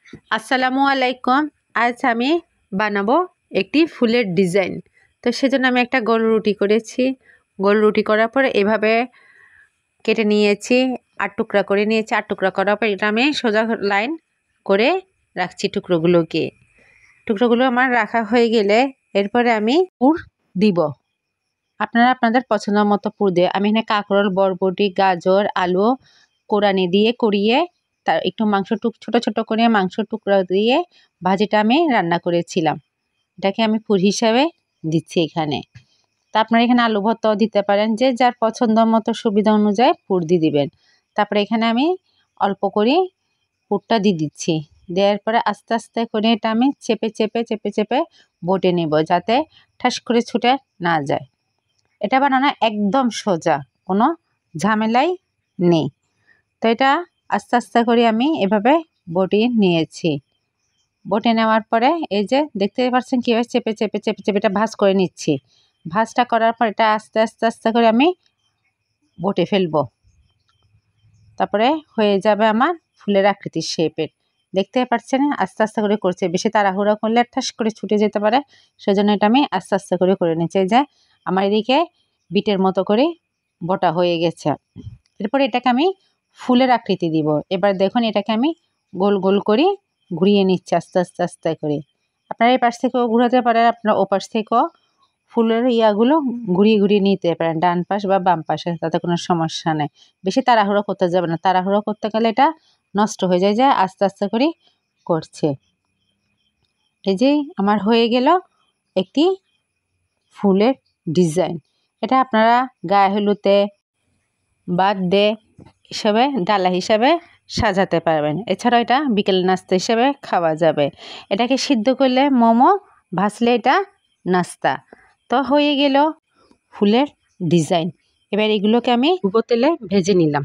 আসসালামু আলাইকুম। আজ আমি বানাবো একটি ফুলের ডিজাইন। তো সেজন্য আমি একটা গোল রুটি করেছি। গোল রুটি করার পর এভাবে কেটে নিয়েছি, 8 টুকরা করে নিয়েছি। 8 টুকরা করার পর এটা আমি সোজা লাইন করে রাখছি টুকরোগুলোকে। টুকরোগুলো আমার রাখা হয়ে গেলে এরপরে আমি পুর দিব। আপনারা আপনাদের পছন্দ মতো পুর দিয়ে, আমি এখানে কাঁকরোল, বরবটি, গাজর, আলু কোরানি দিয়ে করিয়ে তার একটু মাংস ছোট ছোট করে মাংস টুকরা দিয়ে ভাজিটা আমি রান্না করেছিলাম। এটাকে আমি পুর হিসাবে দিচ্ছি এখানে। তা আপনারা এখানে আলু ভর্তাও দিতে পারেন, যে যার পছন্দ মতো সুবিধা অনুযায়ী পুর দিয়ে দিবেন। তারপরে এখানে আমি অল্প করে পুরটা দিয়ে দিচ্ছি। দেওয়ার পরে আস্তে আস্তে করে এটা আমি চেপে চেপে চেপে চেপে বটে নেব, যাতে ঠাস করে ছুটে না যায়। এটা বানানো একদম সোজা, কোনো ঝামেলাই নেই। তো এটা আস্তে আস্তে করে আমি এভাবে বটিয়ে নিয়েছি। বটে নেওয়ার পরে এই যে দেখতে পাচ্ছেন কীভাবে চেপে চেপে চেপে চেপে এটা ভাঁজ করে নিচ্ছি। ভাঁজটা করার পর এটা আস্তে আস্তে আস্তে করে আমি বটে ফেলবো। তারপরে হয়ে যাবে আমার ফুলের আকৃতির শেপের। দেখতে পাচ্ছেন আস্তে আস্তে করে করছে, বেশি তাড়াহুড়ো করলে ঠাস করে ছুটে যেতে পারে, সেজন্য এটা আমি আস্তে আস্তে করে নিচ্ছি। এই যে আমার এদিকে বিটের মতো করে বটা হয়ে গেছে। এরপর এটাকে আমি ফুলের আকৃতি দিব। এবার দেখুন এটাকে আমি গোল গোল করে ঘুরিয়ে নিচ্ছি আস্তে আস্তে আস্তে করে। আপনারা এই পাশ থেকেও ঘুরাতে পারেন, আপনারা ও পাশ থেকেও ফুলের ইয়াগুলো ঘুরিয়ে ঘুরিয়ে নিতে পারেন, ডান পাশ বা বাম পাশে, তাতে কোনো সমস্যা নেই। বেশি তাড়াহুড়ো করতে যাবে না, তাড়াহুড়ো করতে গেলে এটা নষ্ট হয়ে যায়। আস্তে আস্তে করে করছে। এই যে আমার হয়ে গেল একটি ফুলের ডিজাইন। এটা আপনারা গায়ে হলুদে, বার্থডে হিসাবে ডালা হিসাবে সাজাতে পারবেন। এছাড়াও এটা বিকেল নাস্তা হিসেবে খাওয়া যাবে। এটাকে সিদ্ধ করলে মোমো, ভাজলে এটা নাস্তা। তো হয়ে গেল ফুলের ডিজাইন। এবার এগুলোকে আমি ডুবো তেলে ভেজে নিলাম।